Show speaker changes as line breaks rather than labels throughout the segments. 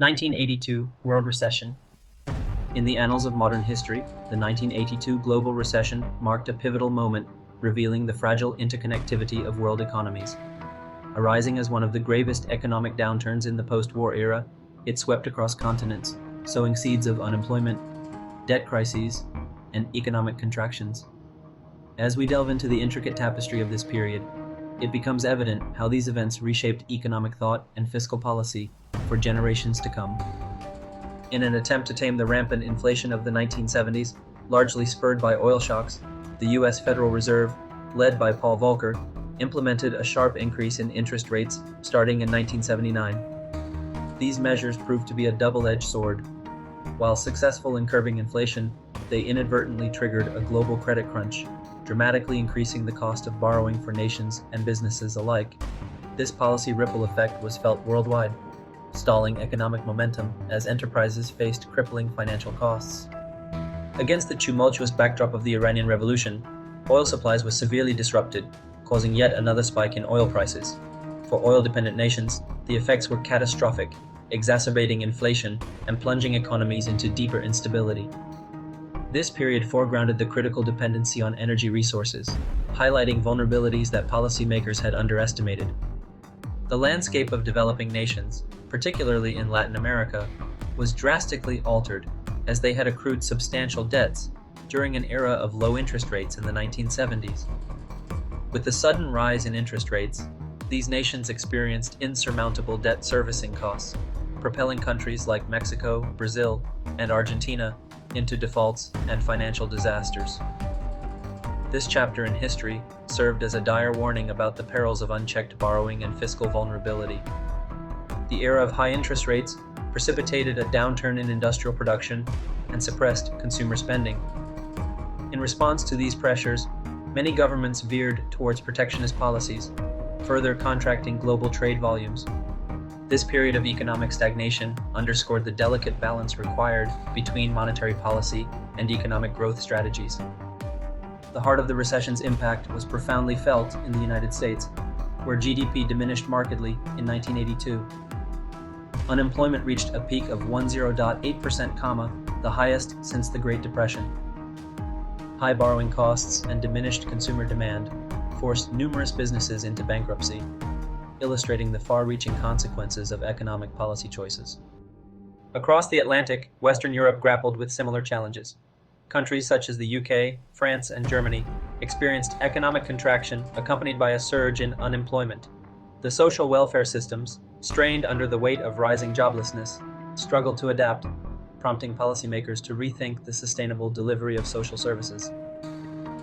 1982 World Recession. In the annals of modern history, the 1982 global recession marked a pivotal moment, revealing the fragile interconnectivity of world economies. Arising as one of the gravest economic downturns in the post-war era, it swept across continents, sowing seeds of unemployment, debt crises, and economic contractions. As we delve into the intricate tapestry of this period, it becomes evident how these events reshaped economic thought and fiscal policy for generations to come. In an attempt to tame the rampant inflation of the 1970s, largely spurred by oil shocks, the U.S. Federal Reserve, led by Paul Volcker, implemented a sharp increase in interest rates starting in 1979. These measures proved to be a double-edged sword. While successful in curbing inflation, they inadvertently triggered a global credit crunch, dramatically increasing the cost of borrowing for nations and businesses alike. This policy ripple effect was felt worldwide, stalling economic momentum as enterprises faced crippling financial costs. Against the tumultuous backdrop of the Iranian Revolution, oil supplies were severely disrupted, causing yet another spike in oil prices. For oil-dependent nations, the effects were catastrophic, exacerbating inflation and plunging economies into deeper instability. This period foregrounded the critical dependency on energy resources, highlighting vulnerabilities that policymakers had underestimated. The landscape of developing nations, particularly in Latin America, was drastically altered as they had accrued substantial debts during an era of low interest rates in the 1970s. With the sudden rise in interest rates, these nations experienced insurmountable debt servicing costs, propelling countries like Mexico, Brazil, and Argentina into defaults and financial disasters. This chapter in history served as a dire warning about the perils of unchecked borrowing and fiscal vulnerability. The era of high interest rates precipitated a downturn in industrial production and suppressed consumer spending. In response to these pressures, many governments veered towards protectionist policies, further contracting global trade volumes. This period of economic stagnation underscored the delicate balance required between monetary policy and economic growth strategies. The heart of the recession's impact was profoundly felt in the United States, where GDP diminished markedly in 1982. Unemployment reached a peak of 10.8%, the highest since the Great Depression. High borrowing costs and diminished consumer demand forced numerous businesses into bankruptcy, illustrating the far-reaching consequences of economic policy choices. Across the Atlantic, Western Europe grappled with similar challenges. Countries such as the UK, France, and Germany experienced economic contraction accompanied by a surge in unemployment. The social welfare systems, strained under the weight of rising joblessness, struggled to adapt, prompting policymakers to rethink the sustainable delivery of social services.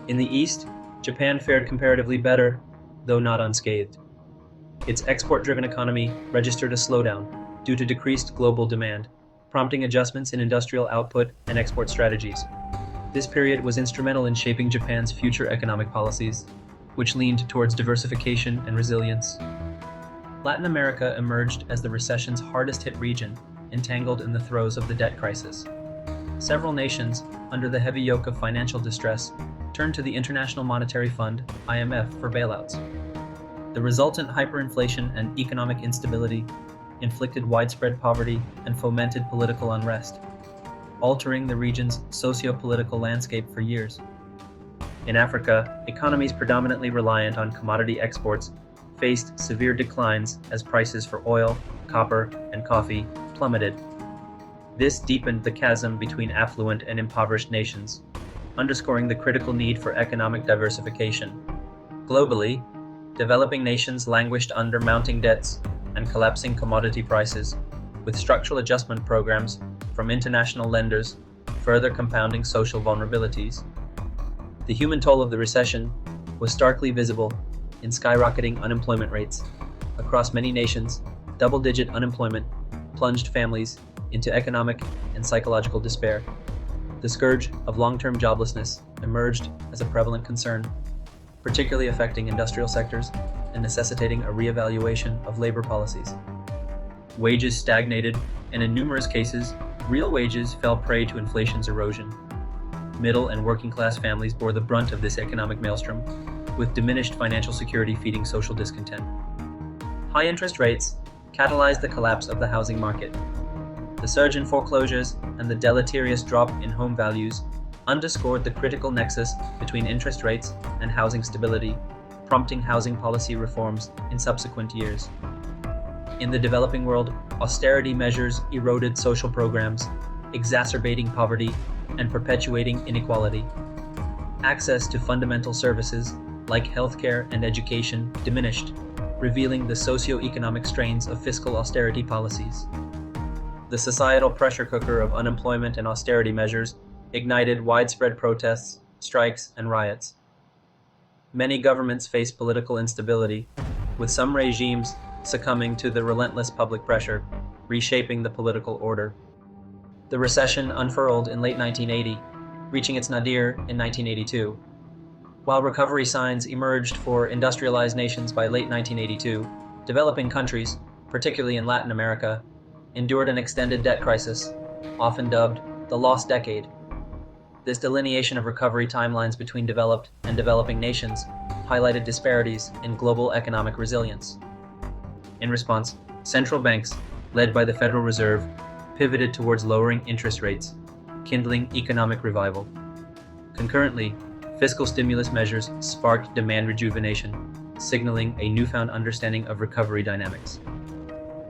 In the East, Japan fared comparatively better, though not unscathed. Its export-driven economy registered a slowdown due to decreased global demand, prompting adjustments in industrial output and export strategies. This period was instrumental in shaping Japan's future economic policies, which leaned towards diversification and resilience. Latin America emerged as the recession's hardest-hit region, entangled in the throes of the debt crisis. Several nations, under the heavy yoke of financial distress, turned to the International Monetary Fund, IMF, for bailouts. The resultant hyperinflation and economic instability inflicted widespread poverty and fomented political unrest, altering the region's socio-political landscape for years. In Africa, economies predominantly reliant on commodity exports faced severe declines as prices for oil, copper, and coffee plummeted. This deepened the chasm between affluent and impoverished nations, underscoring the critical need for economic diversification. Globally, developing nations languished under mounting debts and collapsing commodity prices, with structural adjustment programs from international lenders further compounding social vulnerabilities. The human toll of the recession was starkly visible in skyrocketing unemployment rates. Across many nations, double-digit unemployment plunged families into economic and psychological despair. The scourge of long-term joblessness emerged as a prevalent concern, particularly affecting industrial sectors and necessitating a reevaluation of labor policies. Wages stagnated, and in numerous cases, real wages fell prey to inflation's erosion. Middle and working-class families bore the brunt of this economic maelstrom, with diminished financial security feeding social discontent. High interest rates catalyzed the collapse of the housing market. The surge in foreclosures and the deleterious drop in home values underscored the critical nexus between interest rates and housing stability, prompting housing policy reforms in subsequent years. In the developing world, austerity measures eroded social programs, exacerbating poverty and perpetuating inequality. Access to fundamental services like healthcare and education diminished, revealing the socio-economic strains of fiscal austerity policies. The societal pressure cooker of unemployment and austerity measures ignited widespread protests, strikes, and riots. Many governments faced political instability, with some regimes succumbing to the relentless public pressure, reshaping the political order. The recession unfurled in late 1980, reaching its nadir in 1982. While recovery signs emerged for industrialized nations by late 1982, developing countries, particularly in Latin America, endured an extended debt crisis, often dubbed the lost decade. This delineation of recovery timelines between developed and developing nations highlighted disparities in global economic resilience. In response, central banks, led by the Federal Reserve, pivoted towards lowering interest rates, kindling economic revival. Concurrently, fiscal stimulus measures sparked demand rejuvenation, signaling a newfound understanding of recovery dynamics.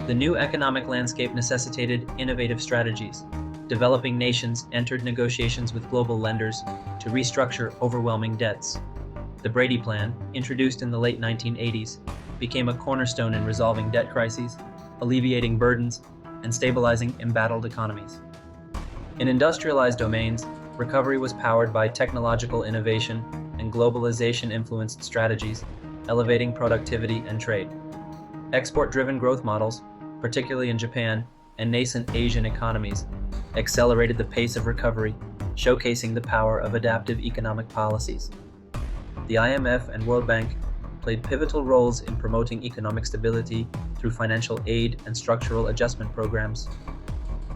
The new economic landscape necessitated innovative strategies. Developing nations entered negotiations with global lenders to restructure overwhelming debts. The Brady Plan, introduced in the late 1980s, became a cornerstone in resolving debt crises, alleviating burdens, and stabilizing embattled economies. In industrialized domains, recovery was powered by technological innovation and globalization-influenced strategies, elevating productivity and trade. Export-driven growth models, particularly in Japan and nascent Asian economies, accelerated the pace of recovery, showcasing the power of adaptive economic policies. The IMF and World Bank played pivotal roles in promoting economic stability through financial aid and structural adjustment programs.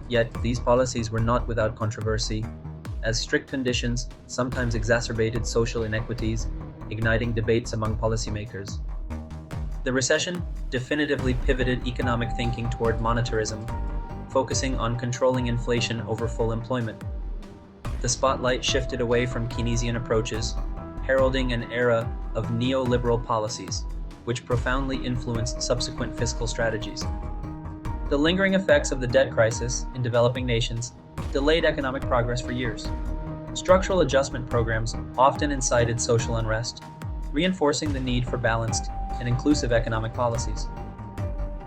Yet, these policies were not without controversy, as strict conditions sometimes exacerbated social inequities, igniting debates among policymakers. The recession definitively pivoted economic thinking toward monetarism, focusing on controlling inflation over full employment. The spotlight shifted away from Keynesian approaches, heralding an era of neoliberal policies, which profoundly influenced subsequent fiscal strategies. The lingering effects of the debt crisis in developing nations delayed economic progress for years. Structural adjustment programs often incited social unrest, reinforcing the need for balanced and inclusive economic policies.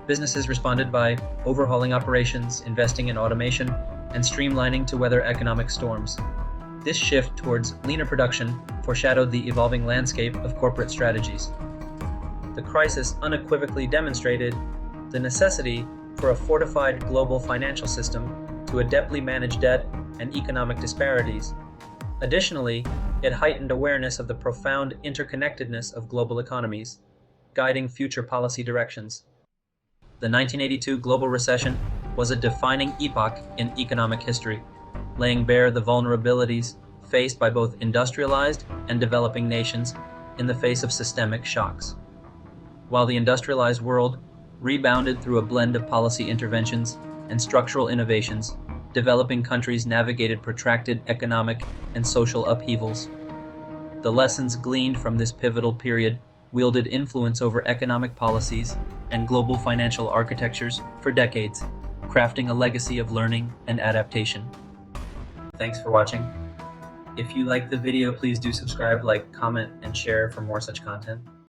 Businesses responded by overhauling operations, investing in automation, and streamlining to weather economic storms. This shift towards leaner production foreshadowed the evolving landscape of corporate strategies. The crisis unequivocally demonstrated the necessity for a fortified global financial system to adeptly manage debt and economic disparities. Additionally, it heightened awareness of the profound interconnectedness of global economies, guiding future policy directions. The 1982 global recession was a defining epoch in economic history, laying bare the vulnerabilities faced by both industrialized and developing nations in the face of systemic shocks. While the industrialized world rebounded through a blend of policy interventions and structural innovations, developing countries navigated protracted economic and social upheavals. The lessons gleaned from this pivotal period wielded influence over economic policies and global financial architectures for decades, crafting a legacy of learning and adaptation. Thanks for watching. If you liked the video, please do subscribe, like, comment, and share for more such content.